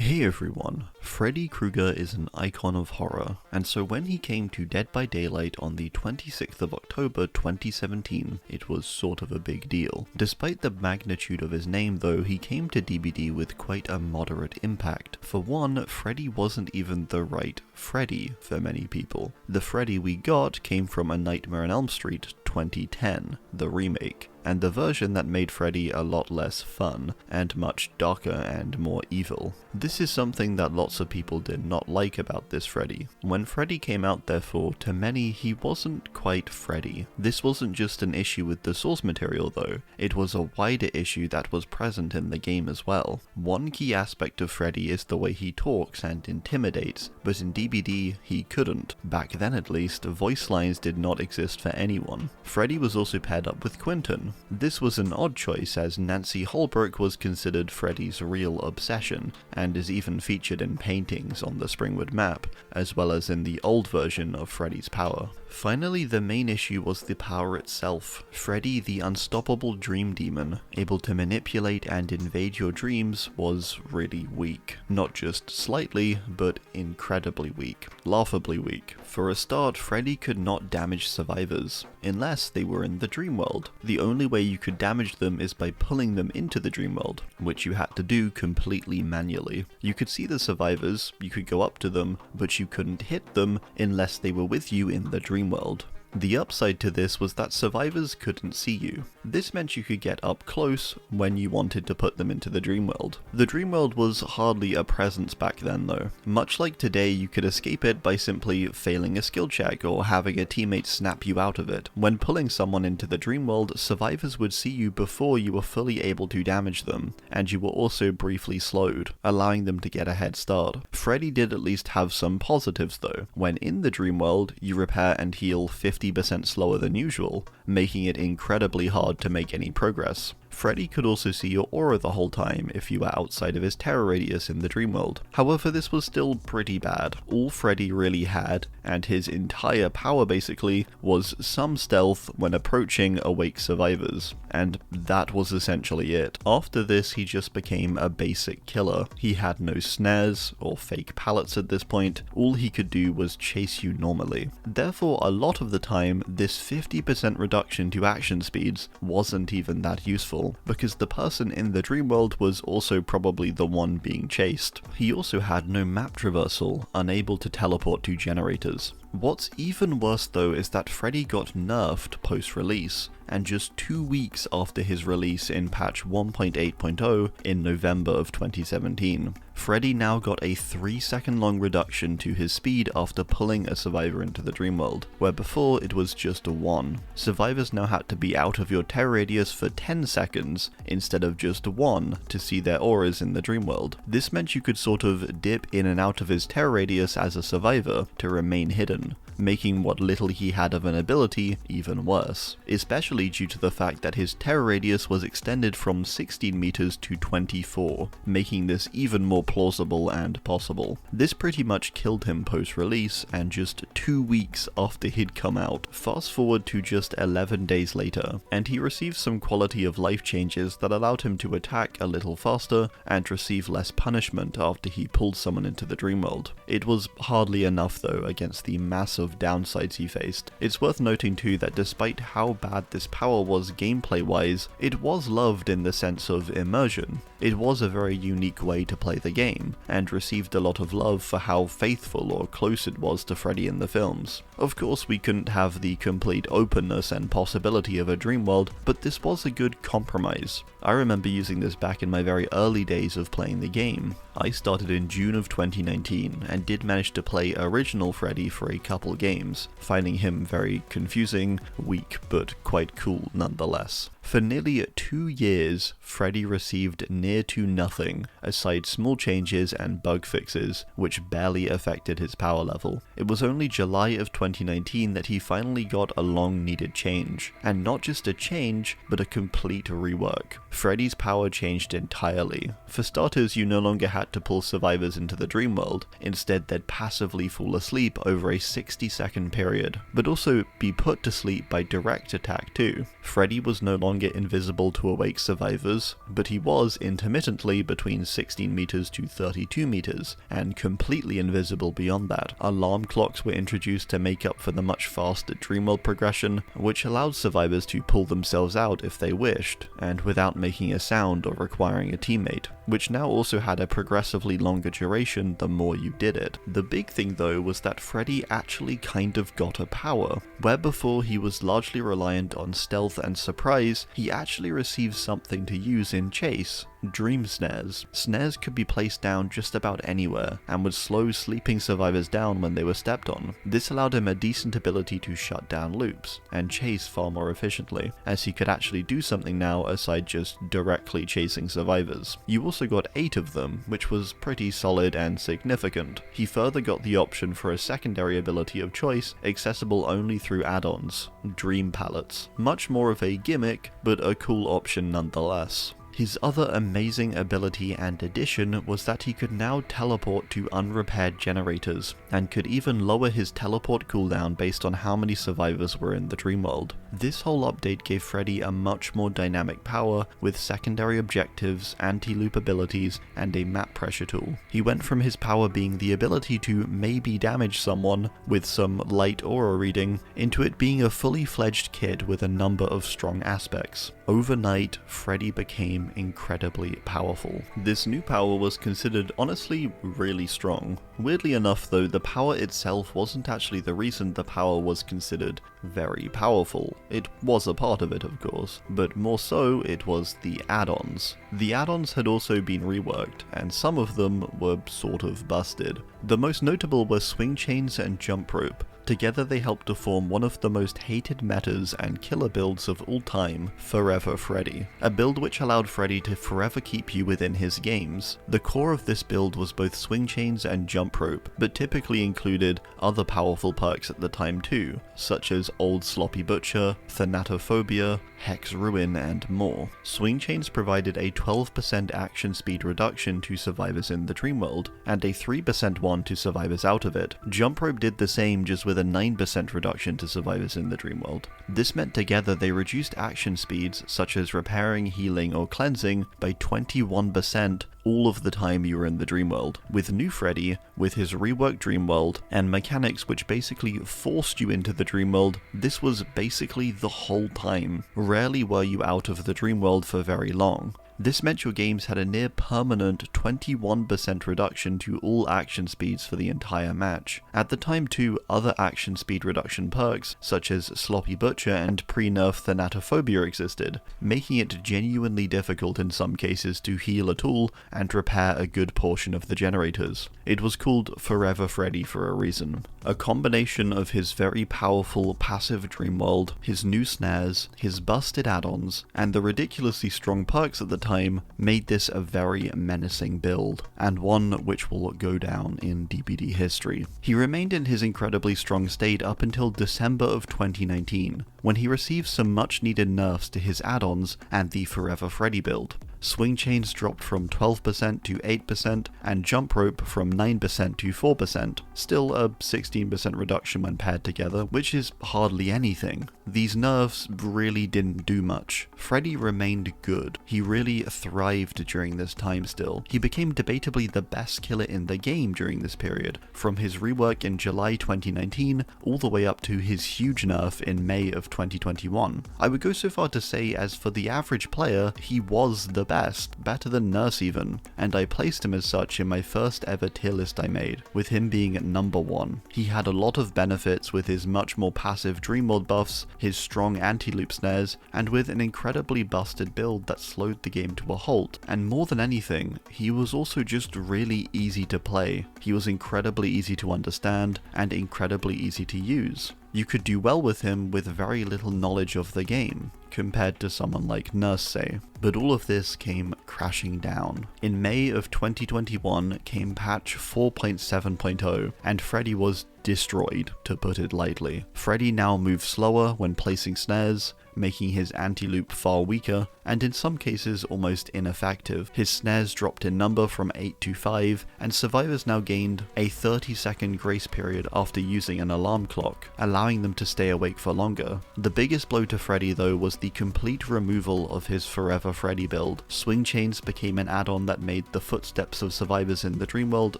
Hey everyone, Freddy Krueger is an icon of horror, and so when he came to Dead by Daylight on the 26th of October 2017, it was sort of a big deal. Despite the magnitude of his name though, he came to DBD with quite a moderate impact. For one, Freddy wasn't even the right Freddy for many people. The Freddy we got came from A Nightmare on Elm Street 2010, the remake, and the version that made Freddy a lot less fun, and much darker and more evil. This is something that lots of people did not like about this Freddy. When Freddy came out therefore, to many he wasn't quite Freddy. This wasn't just an issue with the source material though, it was a wider issue that was present in the game as well. One key aspect of Freddy is the way he talks and intimidates, but in DBD he couldn't. Back then at least, voice lines did not exist for anyone. Freddy was also paired up with Quentin. This was an odd choice as Nancy Holbrook was considered Freddy's real obsession, and is even featured in paintings on the Springwood map, as well as in the old version of Freddy's power. Finally, the main issue was the power itself. Freddy, the unstoppable dream demon, able to manipulate and invade your dreams, was really weak. Not just slightly, but incredibly weak. Laughably weak. For a start, Freddy could not damage survivors, unless they were in the dream world. The only way you could damage them is by pulling them into the dream world, which you had to do completely manually. You could see the survivors, you could go up to them, but you couldn't hit them unless they were with you in the dream world. The upside to this was that survivors couldn't see you. This meant you could get up close when you wanted to put them into the dream world. The dream world was hardly a presence back then though. Much like today, you could escape it by simply failing a skill check or having a teammate snap you out of it. When pulling someone into the dream world, survivors would see you before you were fully able to damage them, and you were also briefly slowed, allowing them to get a head start. Freddy did at least have some positives though. When in the dream world, you repair and heal 50% slower than usual, making it incredibly hard to make any progress. Freddy could also see your aura the whole time if you were outside of his terror radius in the dream world. However, this was still pretty bad. All Freddy really had, and his entire power basically, was some stealth when approaching awake survivors, and that was essentially it. After this, he just became a basic killer. He had no snares or fake pallets at this point. All he could do was chase you normally. Therefore, a lot of the time, this 50% reduction to action speeds wasn't even that useful, because the person in the dream world was also probably the one being chased. He also had no map traversal, unable to teleport to generators. What's even worse though is that Freddy got nerfed post-release, and just 2 weeks after his release in patch 1.8.0 in November of 2017. Freddy now got a 3-second long reduction to his speed after pulling a survivor into the dream world, where before it was just a 1. Survivors now had to be out of your terror radius for 10 seconds instead of just 1 to see their auras in the dream world. This meant you could sort of dip in and out of his terror radius as a survivor to remain hidden, making what little he had of an ability even worse, especially due to the fact that his terror radius was extended from 16 meters to 24, making this even more plausible and possible. This pretty much killed him post-release, and just 2 weeks after he'd come out. Fast forward to just 11 days later, and he received some quality of life changes that allowed him to attack a little faster and receive less punishment after he pulled someone into the dream world. It was hardly enough though against the massive downsides he faced. It's worth noting too that despite how bad this power was gameplay wise, it was loved in the sense of immersion. It was a very unique way to play the game, and received a lot of love for how faithful or close it was to Freddy in the films. Of course, we couldn't have the complete openness and possibility of a dream world, but this was a good compromise. I remember using this back in my very early days of playing the game. I started in June of 2019 and did manage to play original Freddy for a couple games, finding him very confusing, weak, but quite cool nonetheless. For nearly 2 years, Freddy received near to nothing, aside small changes and bug fixes, which barely affected his power level. It was only July of 2019 that he finally got a long-needed change, and not just a change, but a complete rework. Freddy's power changed entirely. For starters, you no longer had to pull survivors into the dream world, instead they'd passively fall asleep over a 60-second period, but also be put to sleep by direct attack too. Freddy was no longer longer invisible to awake survivors, but he was intermittently between 16 meters to 32 meters, and completely invisible beyond that. Alarm clocks were introduced to make up for the much faster Dreamworld progression, which allowed survivors to pull themselves out if they wished, and without making a sound or requiring a teammate, which now also had a progressively longer duration the more you did it. The big thing though was that Freddy actually kind of got a power. Where before he was largely reliant on stealth and surprise, he actually received something to use in chase. Dream snares. Snares could be placed down just about anywhere, and would slow sleeping survivors down when they were stepped on. This allowed him a decent ability to shut down loops, and chase far more efficiently, as he could actually do something now aside just directly chasing survivors. You also got 8 of them, which was pretty solid and significant. He further got the option for a secondary ability of choice, accessible only through add-ons, Dream Palettes. Much more of a gimmick, but a cool option nonetheless. His other amazing ability and addition was that he could now teleport to unrepaired generators, and could even lower his teleport cooldown based on how many survivors were in the Dreamworld. This whole update gave Freddy a much more dynamic power, with secondary objectives, anti-loop abilities, and a map pressure tool. He went from his power being the ability to maybe damage someone with some light aura reading, into it being a fully fledged kit with a number of strong aspects. Overnight, Freddy became incredibly powerful. This new power was considered honestly really strong. Weirdly enough though, the power itself wasn't actually the reason the power was considered very powerful. It was a part of it, of course, but more so it was the add-ons. The add-ons had also been reworked, and some of them were sort of busted. The most notable were swing chains and jump rope. Together they helped to form one of the most hated metas and killer builds of all time, Forever Freddy. A build which allowed Freddy to forever keep you within his games. The core of this build was both swing chains and jump rope, but typically included other powerful perks at the time too, such as Old Sloppy Butcher, Thanatophobia, Hex Ruin, and more. Swing chains provided a 12% action speed reduction to survivors in the Dreamworld, and a 3% one to survivors out of it. Jump rope did the same, just with a 9% reduction to survivors in the Dreamworld. This meant together they reduced action speeds, such as repairing, healing, or cleansing, by 21% all of the time you were in the Dreamworld. With new Freddy, with his reworked Dreamworld, and mechanics which basically forced you into the Dreamworld, this was basically the whole time. Rarely were you out of the Dreamworld for very long. This meant your games had a near permanent 21% reduction to all action speeds for the entire match. At the time too, other action speed reduction perks, such as Sloppy Butcher and pre-nerf Thanatophobia existed, making it genuinely difficult in some cases to heal at all and repair a good portion of the generators. It was called Forever Freddy for a reason. A combination of his very powerful passive Dreamworld, his new snares, his busted add-ons, and the ridiculously strong perks at the time made this a very menacing build, and one which will go down in DBD history. He remained in his incredibly strong state up until December of 2019, when he received some much needed nerfs to his add-ons and the Forever Freddy build. Swing chains dropped from 12% to 8%, and jump rope from 9% to 4%, still a 16% reduction when paired together, which is hardly anything. These nerfs really didn't do much. Freddy remained good. He really thrived during this time still. He became debatably the best killer in the game during this period, from his rework in July 2019 all the way up to his huge nerf in May of 2021. I would go so far to say, as for the average player, he was the best, better than Nurse even, and I placed him as such in my first ever tier list I made, with him being at number 1. He had a lot of benefits with his much more passive Dreamworld buffs, his strong anti-loop snares, and with an incredibly busted build that slowed the game to a halt, and more than anything, he was also just really easy to play. He was incredibly easy to understand, and incredibly easy to use. You could do well with him with very little knowledge of the game, compared to someone like Nurse, say. But all of this came crashing down. In May of 2021 came patch 4.7.0, and Freddy was destroyed, to put it lightly. Freddy now moves slower when placing snares, making his anti-loop far weaker, and in some cases almost ineffective. His snares dropped in number from 8 to 5, and survivors now gained a 30-second grace period after using an alarm clock, allowing them to stay awake for longer. The biggest blow to Freddy though was the complete removal of his Forever Freddy build. Swing chains became an add-on that made the footsteps of survivors in the dream world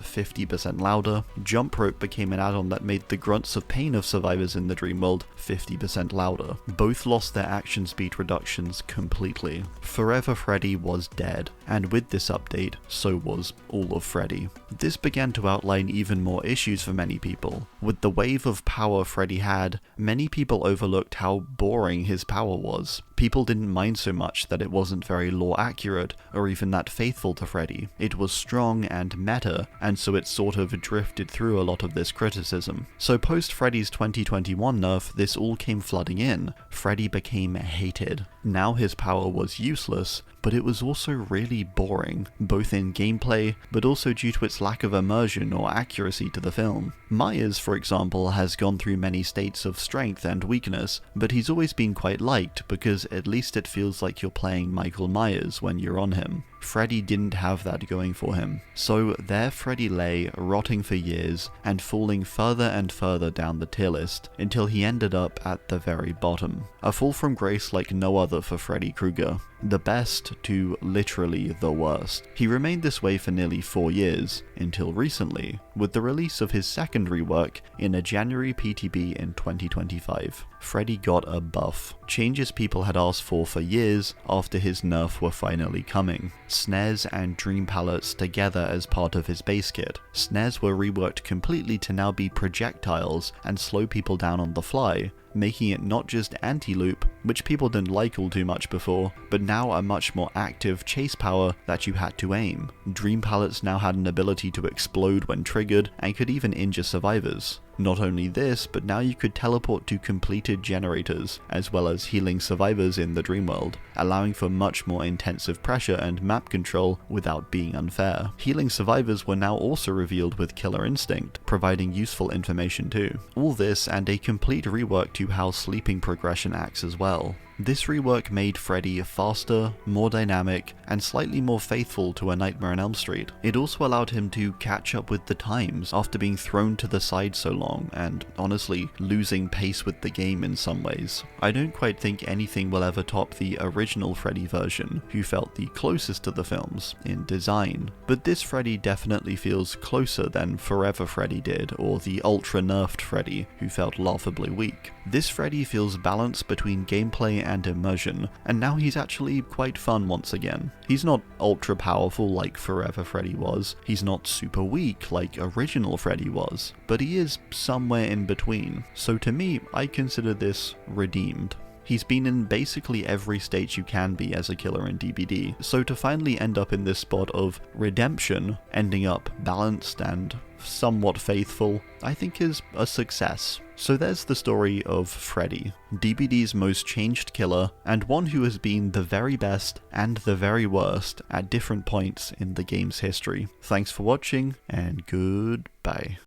50% louder. Jump rope became an add-on that made the grunts of pain of survivors in the dream world 50% louder. Both lost their action speed reductions completely. Forever Freddy was dead, and with this update, so was all of Freddy. This began to outline even more issues for many people. With the wave of power Freddy had, many people overlooked how boring his power was. People didn't mind so much that it wasn't very lore accurate or even that faithful to Freddy. It was strong and meta, and so it sort of drifted through a lot of this criticism. So post Freddy's 2021 nerf, this all came flooding in. Freddy became hated. Now his power was useless, but it was also really boring, both in gameplay, but also due to its lack of immersion or accuracy to the film. Myers, for example, has gone through many states of strength and weakness, but he's always been quite liked because at least it feels like you're playing Michael Myers when you're on him. Freddy didn't have that going for him. So there Freddy lay, rotting for years, and falling further and further down the tier list, until he ended up at the very bottom. A fall from grace like no other for Freddy Krueger. The best to literally the worst. He remained this way for nearly 4 years, until recently, with the release of his second rework in a January PTB in 2025. Freddy got a buff, changes people had asked for years after his nerf were finally coming. Snares and dream palettes together as part of his base kit. Snares were reworked completely to now be projectiles and slow people down on the fly, making it not just anti-loop, which people didn't like all too much before, but now a much more active chase power that you had to aim. Dream palettes now had an ability to explode when triggered and could even injure survivors. Not only this, but now you could teleport to completed generators, as well as healing survivors in the dream world, allowing for much more intensive pressure and map control without being unfair. Healing survivors were now also revealed with Killer Instinct, providing useful information too. All this and a complete rework to how sleeping progression acts as well. This rework made Freddy faster, more dynamic, and slightly more faithful to A Nightmare on Elm Street. It also allowed him to catch up with the times after being thrown to the side so long, and honestly, losing pace with the game in some ways. I don't quite think anything will ever top the original Freddy version, who felt the closest to the films in design, but this Freddy definitely feels closer than Forever Freddy did, or the ultra nerfed Freddy, who felt laughably weak. This Freddy feels balanced between gameplay and immersion, and now he's actually quite fun once again. He's not ultra powerful like Forever Freddy was, he's not super weak like original Freddy was, but he is somewhere in between. So to me, I consider this redeemed. He's been in basically every state you can be as a killer in DBD, so to finally end up in this spot of redemption, ending up balanced and somewhat faithful, I think is a success. So there's the story of Freddy, DBD's most changed killer, and one who has been the very best and the very worst at different points in the game's history. Thanks for watching, and goodbye.